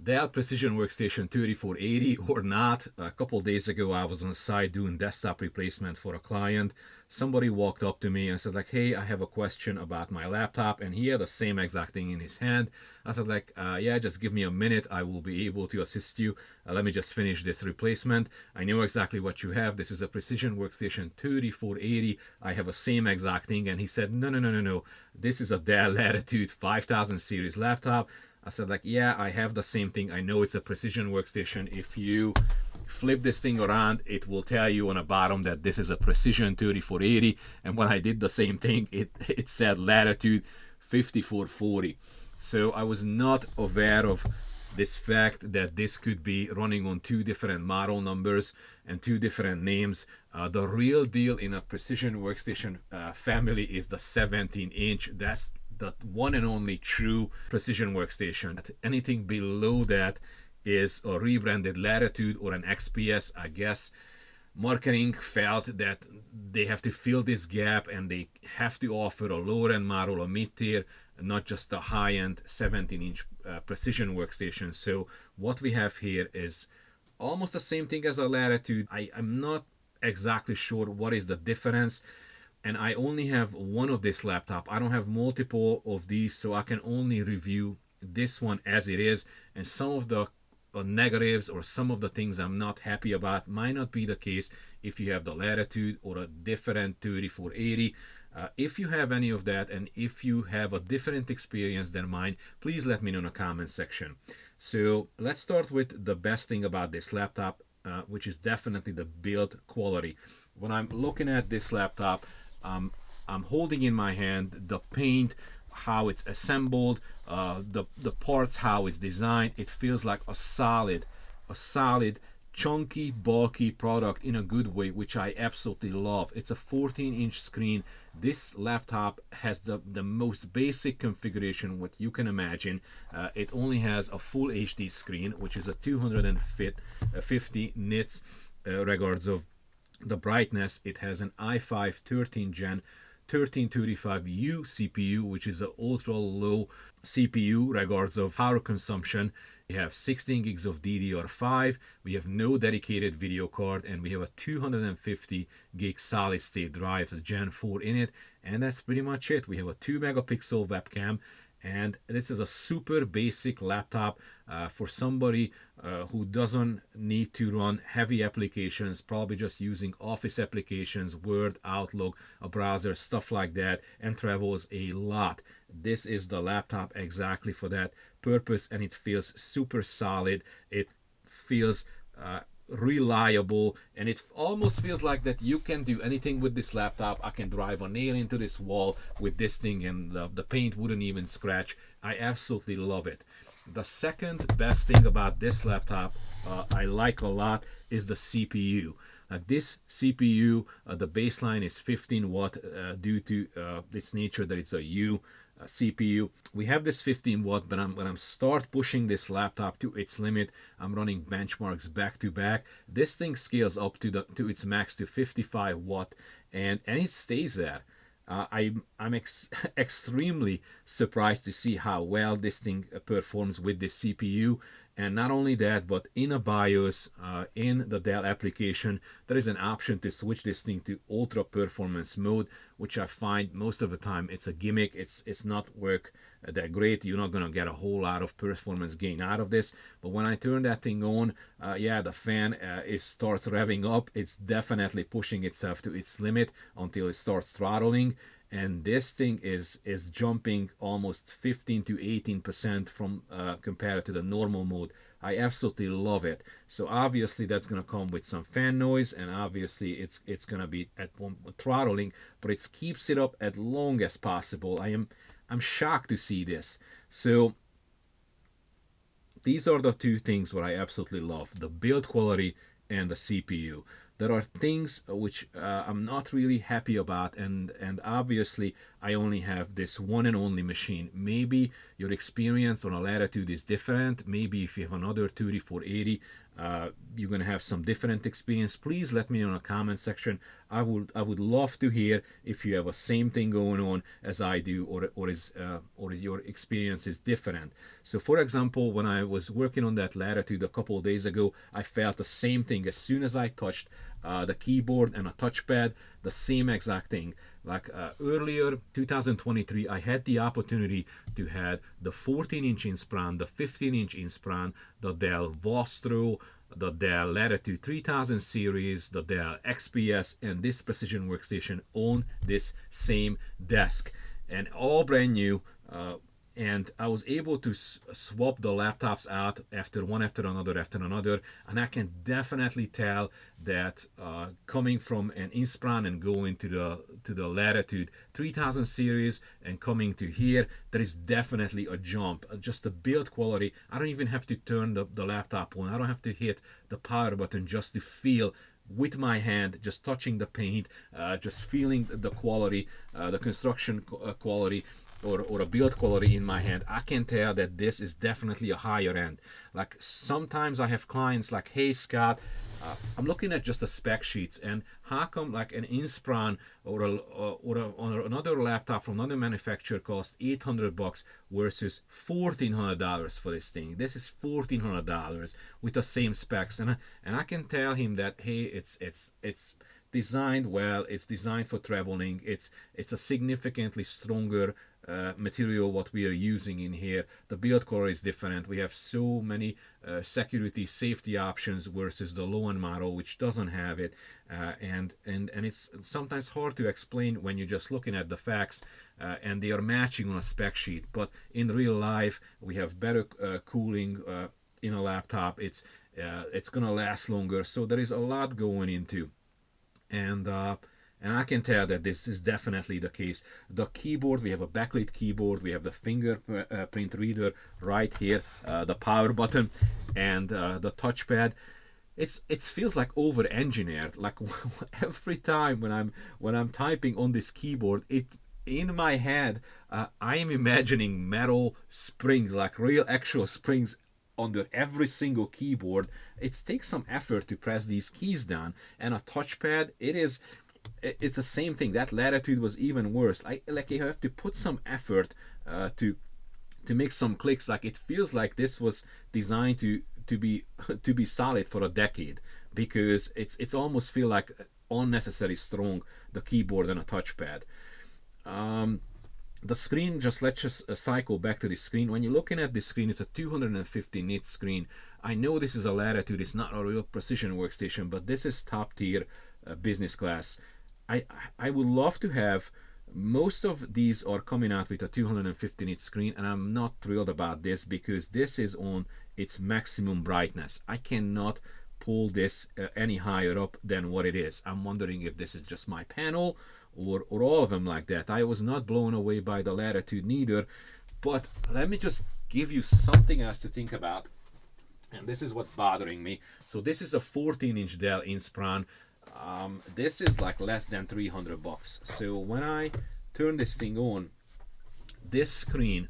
Dell Precision Workstation 3480 or not. A couple days ago, I was on the site doing desktop replacement for a client. Somebody walked up to me and said like, hey, I have a question about my laptop, and he had the same exact thing in his hand. I said like, yeah, just give me a minute. I will be able to assist you. Let me just finish this replacement. I know exactly what you have. This is a Precision Workstation 3480. I have a same exact thing. And he said, no. This is a Dell Latitude 5000 series laptop. I said like, yeah, I have the same thing. I know it's a Precision Workstation. If you flip this thing around, it will tell you on the bottom that this is a Precision 3480. And when I did the same thing, it said Latitude 5440. So I was not aware of this fact that this could be running on two different model numbers and two different names. The real deal in a Precision Workstation family is the 17-inch. That's the one and only true Precision Workstation. Anything below that is a rebranded Latitude or an XPS. I guess marketing felt that they have to fill this gap and they have to offer a lower end model, a mid-tier, not just a high-end 17-inch Precision Workstation. So what we have here is almost the same thing as a Latitude. I'm not exactly sure what is the difference, and I only have one of this laptop. I don't have multiple of these, so I can only review this one as it is, and some of the negatives or some of the things I'm not happy about might not be the case if you have the Latitude or a different 3480. If you have any of that, and if you have a different experience than mine, please let me know in the comment section. So let's start with the best thing about this laptop, which is definitely the build quality. When I'm looking at this laptop, I'm holding in my hand the paint, how it's assembled, the parts, how it's designed. It feels like a solid, chunky, bulky product in a good way, which I absolutely love. It's a 14-inch screen. This laptop has the most basic configuration what you can imagine. It only has a full HD screen, which is a 250 nits regards of the brightness. It has an i5 13 Gen 1335U CPU, which is an ultra low CPU regards of power consumption. We have 16 gigs of DDR5, we have no dedicated video card, and we have a 250 gig solid state drive Gen 4 in it, and that's pretty much it. We have a 2 megapixel webcam, and this is a super basic laptop for somebody who doesn't need to run heavy applications, probably just using office applications, Word, Outlook, a browser, stuff like that, and travels a lot. This is the laptop exactly for that purpose, and it feels super solid. It feels reliable, and it almost feels like that you can do anything with this laptop. I can drive a nail into this wall with this thing and the paint wouldn't even scratch. I absolutely love it. The second best thing about this laptop I like a lot is the CPU. Like this CPU, the baseline is 15 watt due to its nature that it's a U CPU. We have this 15 watt, but when I'm start pushing this laptop to its limit, I'm running benchmarks back to back. This thing scales up to its max to 55 watt, and it stays there. I'm extremely surprised to see how well this thing performs with this CPU. And not only that, but in a BIOS, in the Dell application, there is an option to switch this thing to ultra performance mode, which I find most of the time it's a gimmick. It's not work that great. You're not gonna get a whole lot of performance gain out of this. But when I turn that thing on, yeah, the fan starts revving up. It's definitely pushing itself to its limit until it starts throttling. And this thing is jumping almost 15 to 18% from compared to the normal mode. I absolutely love it. So obviously that's going to come with some fan noise, and obviously it's going to be at throttling, but it keeps it up as long as possible. I'm shocked to see this. So these are the two things what I absolutely love: the build quality and the CPU. there are things which I'm not really happy about, and obviously I only have this one and only machine. Maybe your experience on a Latitude is different. Maybe if you have another 3480, you're gonna have some different experience. Please let me know in the comment section. I would love to hear if you have the same thing going on as I do, or is your experience is different. So for example, when I was working on that Latitude a couple of days ago, I felt the same thing as soon as I touched the keyboard and a touchpad, the same exact thing. Like earlier 2023, I had the opportunity to have the 14-inch Inspran, the 15-inch Inspran, the Dell Vostro, the Dell Latitude 3000 series, the Dell XPS, and this precision workstation on this same desk, and all brand new. And I was able to swap the laptops out after one after another, and I can definitely tell that coming from an Inspran and going to the Latitude 3000 series and coming to here, there is definitely a jump. Just the build quality, I don't even have to turn the laptop on. I don't have to hit the power button just to feel with my hand, just touching the paint, just feeling the quality, the construction quality, or a build quality in my hand. I can tell that this is definitely a higher end. Like sometimes I have clients like, hey Scott, I'm looking at just the spec sheets, and how come like an Inspran or another laptop from another manufacturer costs $800 versus $1,400 for this thing? This is $1,400 with the same specs, and I can tell him that, hey, it's designed well, it's designed for traveling, it's a significantly stronger material what we are using in here. The build quality is different. We have so many security safety options versus the low-end model, which doesn't have it, and it's sometimes hard to explain when you're just looking at the facts and they are matching on a spec sheet, but in real life we have better cooling in a laptop. It's gonna last longer, so there is a lot going into, and I can tell that this is definitely the case. The keyboard, we have a backlit keyboard, we have the fingerprint reader right here, the power button, and the touchpad. It feels like over-engineered. Like every time when I'm typing on this keyboard, in my head I am imagining metal springs, like real actual springs under every single keyboard. It takes some effort to press these keys down, and a touchpad, it's the same thing. That Latitude was even worse. Like you have to put some effort to make some clicks. Like it feels like this was designed to be solid for a decade, because it's almost feel like unnecessary strong, the keyboard and a touchpad. The screen, just let's just cycle back to the screen. When you're looking at this screen, it's a 250 nit screen. I know this is a Latitude, it's not a real precision workstation, but this is top tier business class. I would love to have, most of these are coming out with a 250 nit screen, and I'm not thrilled about this because this is on its maximum brightness. I cannot pull this any higher up than what it is. I'm wondering if this is just my panel or all of them like that. I was not blown away by the Latitude neither, but let me just give you something else to think about, and this is what's bothering me. So this is a 14-inch Dell Inspran. This is like less than $300. So when I turn this thing on, this screen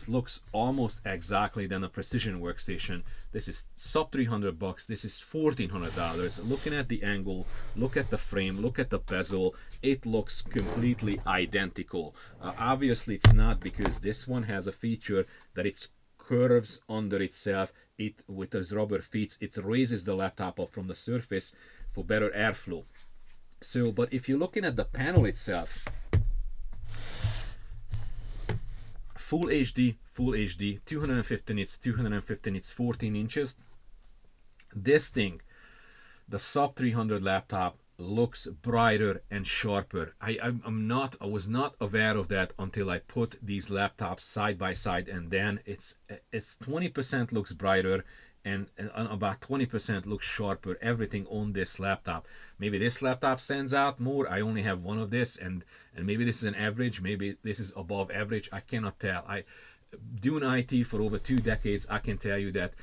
looks almost exactly than a precision workstation. This is sub $300. This is $1,400. Looking at the angle, look at the frame, look at the bezel, it looks completely identical. Obviously it's not, because this one has a feature that it curves under itself. It, with those rubber feet, it raises the laptop up from the surface for better airflow. So, but if you're looking at the panel itself, full HD, 250 nits, 14 inches. This thing, the sub 300 laptop, looks brighter and sharper. I was not aware of that until I put these laptops side by side, and then it's 20% looks brighter and about 20% looks sharper. Everything on this laptop. Maybe this laptop stands out more. I only have one of this, and maybe this is an average, maybe this is above average. I cannot tell. I doing IT for over 2 decades, I can tell you that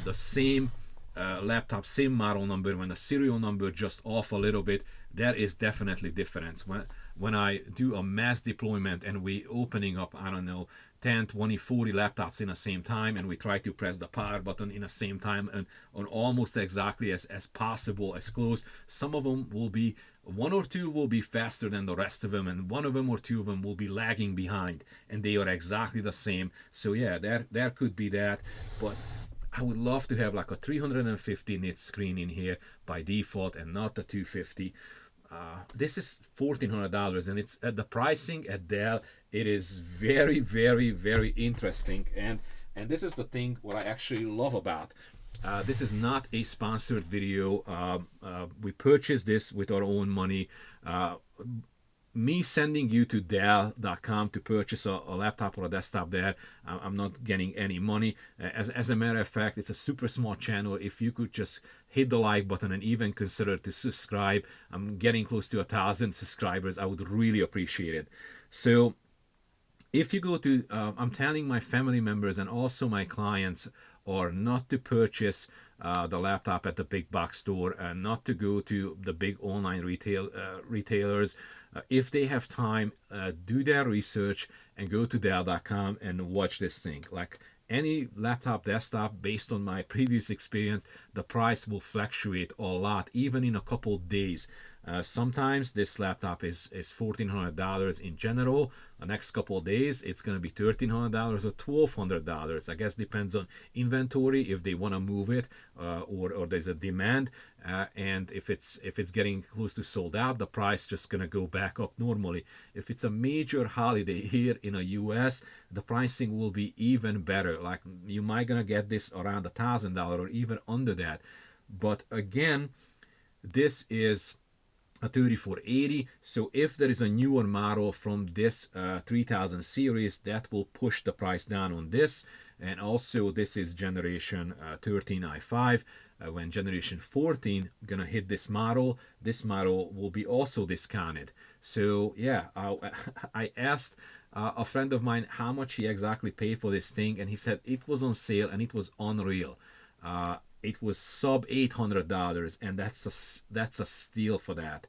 the same laptop, same model number, when the serial number just off a little bit, there is definitely difference. When I do a mass deployment and we opening up, I don't know, 10, 20, 40 laptops in the same time, and we try to press the power button in the same time and on almost exactly as possible, as close. Some of them will be, one or two will be faster than the rest of them, and one of them or two of them will be lagging behind, and they are exactly the same. So yeah, there could be that, but I would love to have like a 350 nit screen in here by default and not the 250. This is $1,400, and it's at the pricing at Dell. It is very, very, very interesting, and this is the thing what I actually love about. This is not a sponsored video. We purchased this with our own money. Me sending you to Dell.com to purchase a laptop or a desktop there, I'm not getting any money. As a matter of fact, it's a super small channel. If you could just hit the like button and even consider to subscribe, I'm getting close to 1,000 subscribers. I would really appreciate it. So if you go to, I'm telling my family members and also my clients, or not to purchase the laptop at the big box store, and not to go to the big online retailers. If they have time, do their research and go to Dell.com and watch this thing. Like any laptop, desktop, based on my previous experience, the price will fluctuate a lot, even in a couple days. Sometimes this laptop is $1,400 in general. The next couple of days it's going to be $1,300 or $1,200. I guess depends on inventory, if they want to move it, or there's a demand, and if it's getting close to sold out, the price just going to go back up normally. If it's a major holiday here in the US, the pricing will be even better. Like you might gonna get this around $1,000 or even under that. But again, this is a 3480, so if there is a newer model from this 3000 series, that will push the price down on this. And also this is generation 13 i5. When generation 14 gonna hit this model will be also discounted. So yeah, I asked a friend of mine how much he exactly paid for this thing, and he said it was on sale and it was unreal. It was sub $800, and that's a steal for that.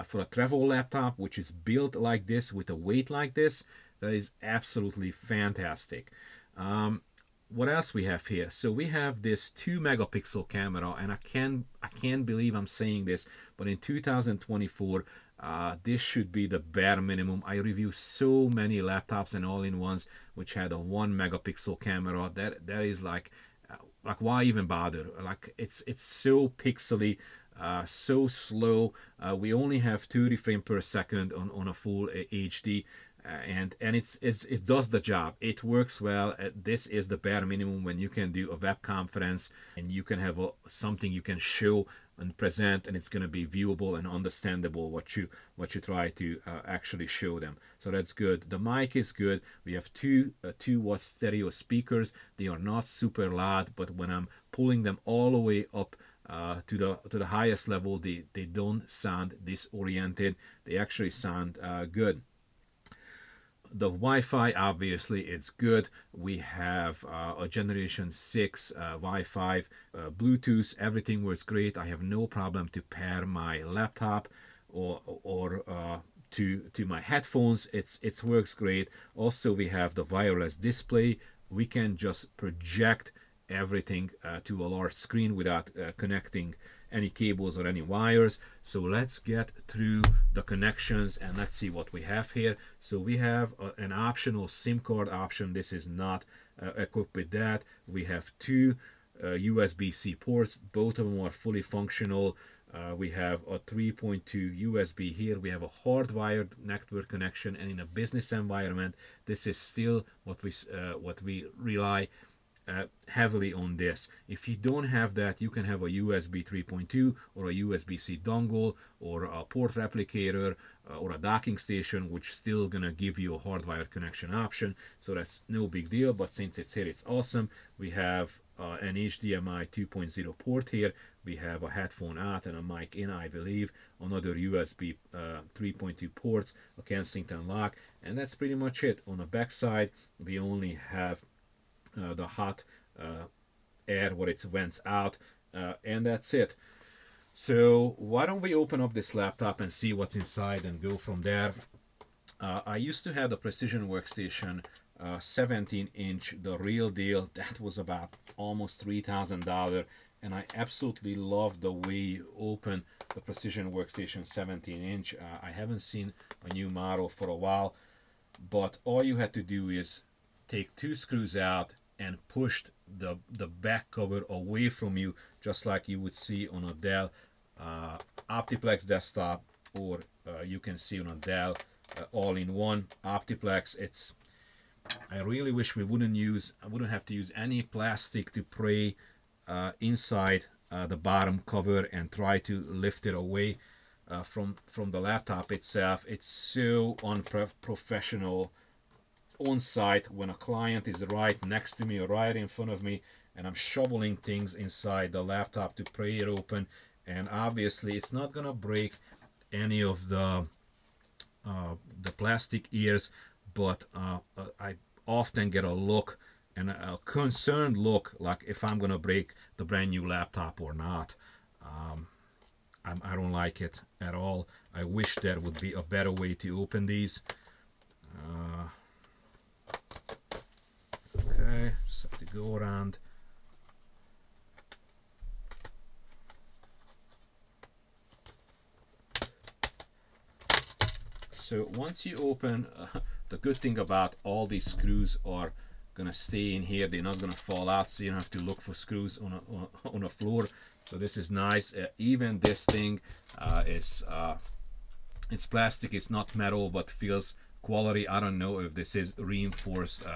For a travel laptop which is built like this with a weight like this, that is absolutely fantastic. What else we have here? So we have this 2 megapixel camera, and I can't believe I'm saying this, but in 2024, this should be the bare minimum. I review so many laptops and all-in-ones which had a 1 megapixel camera. That is like why even bother? Like it's so pixely, so slow. We only have 30 frames per second on a full HD. And it does the job. It works well. This is the bare minimum when you can do a web conference and you can have something you can show and present, and it's going to be viewable and understandable what you try to actually show them. So that's good. The mic is good. We have two 2-watt stereo speakers. They are not super loud, but when I'm pulling them all the way up to the highest level, they don't sound disoriented. They actually sound good. The Wi-Fi, obviously, it's good. We have a generation 6 Wi-Fi, Bluetooth, everything works great. I have no problem to pair my laptop or to my headphones. It works great. Also, we have the wireless display. We can just project everything to a large screen without connecting any cables or any wires. So let's get through the connections and let's see what we have here. So we have an optional SIM card option. This is not equipped with that. We have two USB-C ports. Both of them are fully functional. We have a 3.2 USB here. We have a hardwired network connection, and in a business environment, this is still what we rely heavily on this. If you don't have that, you can have a USB 3.2 or a USB-C dongle or a port replicator or a docking station, which still gonna give you a hardwired connection option. So that's no big deal, but since it's here, it's awesome. We have an HDMI 2.0 port here. We have a headphone out and a mic in, I believe, another USB 3.2 ports, a Kensington lock, and that's pretty much it. On the back side, we only have the hot air where it vents out, and that's it. So why don't we open up this laptop and see what's inside and go from there. I used to have the Precision Workstation 17-inch, the real deal. That was about almost $3,000, and I absolutely love the way you open the Precision Workstation 17-inch. I haven't seen a new model for a while, but all you had to do is take two screws out and push the back cover away from you, just like you would see on a Dell Optiplex desktop, or you can see on a Dell all-in-one Optiplex. I really wish I wouldn't have to use any plastic to pry inside the bottom cover and try to lift it away from the laptop itself. It's so unprofessional on site when a client is right next to me or right in front of me, and I'm shoveling things inside the laptop to pry it open. And obviously it's not gonna break any of the plastic ears, but I often get a look, and a concerned look, like if I'm gonna break the brand new laptop or not. I don't like it at all. I wish there would be a better way to open these. Okay, just have to go around. So once you open, the good thing about all these screws are gonna stay in here. They're not gonna fall out, so you don't have to look for screws on a floor. So this is nice. Even this thing is it's plastic. It's not metal, but feels quality. I don't know if this is reinforced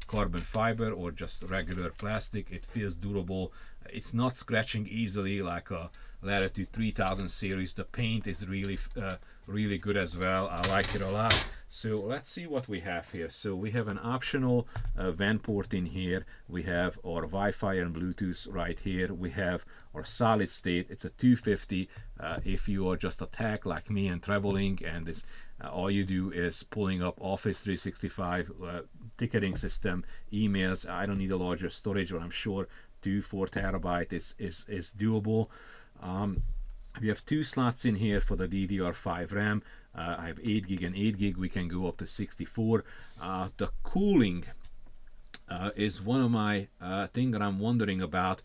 carbon fiber or just regular plastic. It feels durable. It's not scratching easily like a Latitude 3000 series. The paint is really good as well. I like it a lot. So let's see what we have here. So we have an optional WAN port in here. We have our Wi-Fi and Bluetooth right here. We have our solid state. It's a 250. If you are just a tech like me and traveling, and this all you do is pulling up Office 365 ticketing system, emails. I don't need a larger storage, but I'm sure 4 terabyte is doable. We have two slots in here for the DDR5 RAM. I have 8 gig and 8 gig. We can go up to 64. The cooling is one of my thing that I'm wondering about.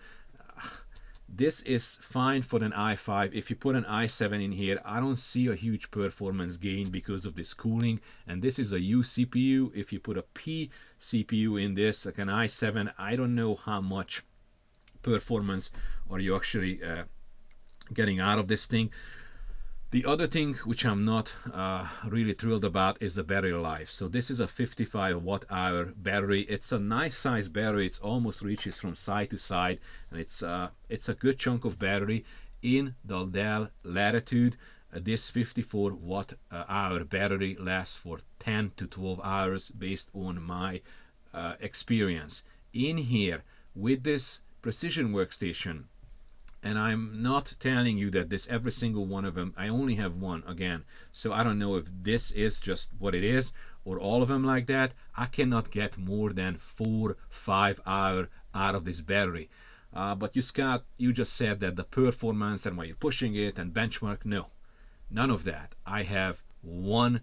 This is fine for an i5. If you put an i7 in here, I don't see a huge performance gain because of this cooling. And this is a U CPU. If you put a P CPU in this, like an i7, I don't know how much performance are you actually getting out of this thing. The other thing which I'm not really thrilled about is the battery life. So this is a 55 watt hour battery. It's a nice size battery. It almost reaches from side to side, and it's a good chunk of battery. In the Dell Latitude, this 54 watt hour battery lasts for 10 to 12 hours based on my experience. In here with this Precision Workstation, and I'm not telling you that this every single one of them, I only have one again, so I don't know if this is just what it is or all of them like that. I cannot get more than 4-5 hours out of this battery. But you, Scott, you just said that the performance and why you're pushing it and benchmark, no, none of that. I have one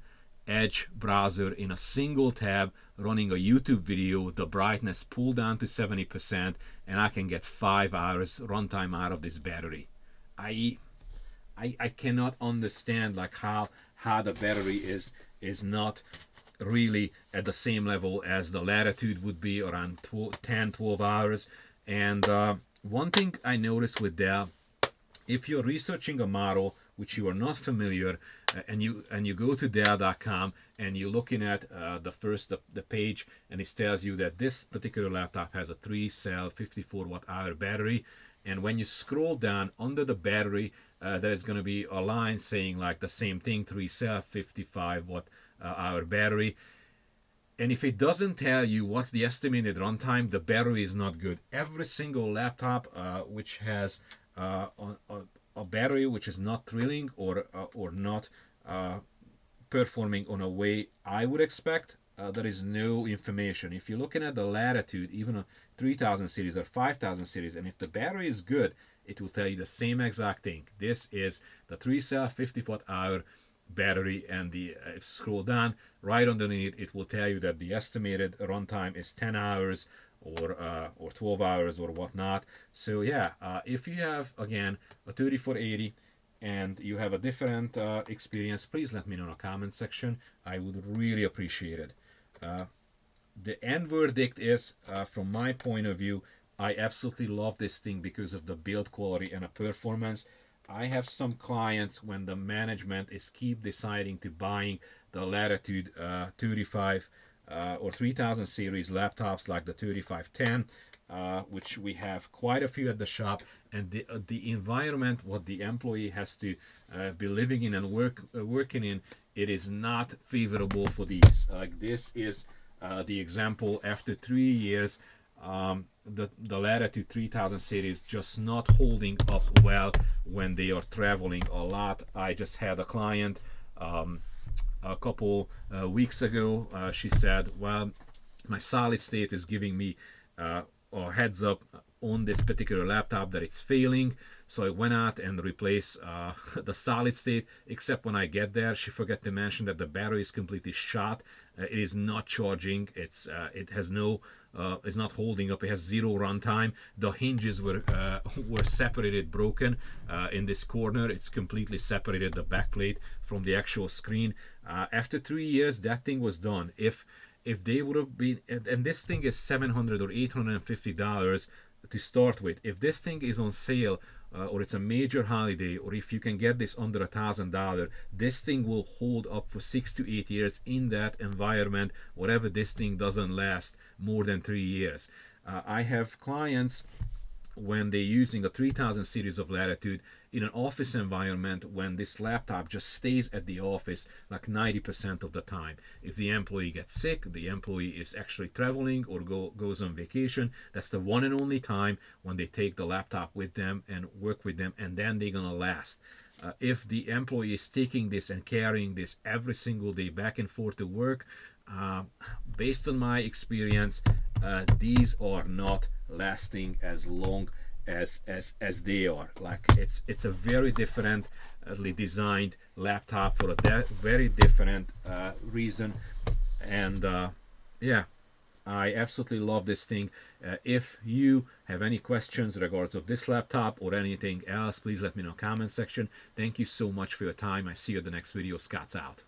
Edge browser in a single tab running a YouTube video, the brightness pulled down to 70%, and I can get 5 hours runtime out of this battery. I cannot understand like how the battery is not really at the same level as the Latitude would be, around 10-12 hours. And one thing I noticed with Dell, if you're researching a model which you are not familiar, and you go to Dell.com and you're looking at the page, and it tells you that this particular laptop has a 3-cell 54 watt hour battery, and when you scroll down under the battery, there's going to be a line saying like the same thing, 3-cell 55 watt hour battery. And if it doesn't tell you what's the estimated runtime, the battery is not good. Every single laptop which has a battery which is not thrilling or not performing on a way I would expect, there is no information. If you're looking at the Latitude, even a 3000 series or 5000 series, and if the battery is good, it will tell you the same exact thing. This is the 3-cell 50 watt hour battery, and the if you scroll down right underneath, it will tell you that the estimated runtime is 10 hours or 12 hours or whatnot. So yeah, if you have again a 3480 and you have a different experience, please let me know in the comment section. I would really appreciate it. The end verdict is, from my point of view, I absolutely love this thing because of the build quality and the performance. I have some clients when the management is keep deciding to buying the Latitude 35 or 3000 series laptops like the 3510, which we have quite a few at the shop, and the environment what the employee has to be living in and working in, it is not favorable for these. Like this is the example after 3 years. The Latitude 3000 series just not holding up well when they are traveling a lot. I just had a client a couple weeks ago. She said, well, my solid state is giving me a heads up on this particular laptop that it's failing. So I went out and replaced the solid state, except when I get there, she forgot to mention that the battery is completely shot. It is not charging. It has no, it's not holding up. It has zero runtime. The hinges were separated, broken in this corner. It's completely separated the backplate from the actual screen. After 3 years, that thing was done. If they would have been, and this thing is $700 or $850 to start with. If this thing is on sale, or it's a major holiday, or if you can get this under $1,000, this thing will hold up for 6 to 8 years in that environment, whatever this thing doesn't last more than 3 years. I have clients when they're using a 3000 series of Latitude in an office environment, when this laptop just stays at the office like 90% of the time. If the employee gets sick, the employee is actually traveling or goes on vacation, that's the one and only time when they take the laptop with them and work with them, and then they're gonna last. If the employee is taking this and carrying this every single day back and forth to work, based on my experience, these are not lasting as long as they are. Like it's a very differently designed laptop for a very different reason, and yeah, I absolutely love this thing. If you have any questions regards of this laptop or anything else, please let me know in the comment section. Thank you so much for your time. I see you at the next video. Scott's out.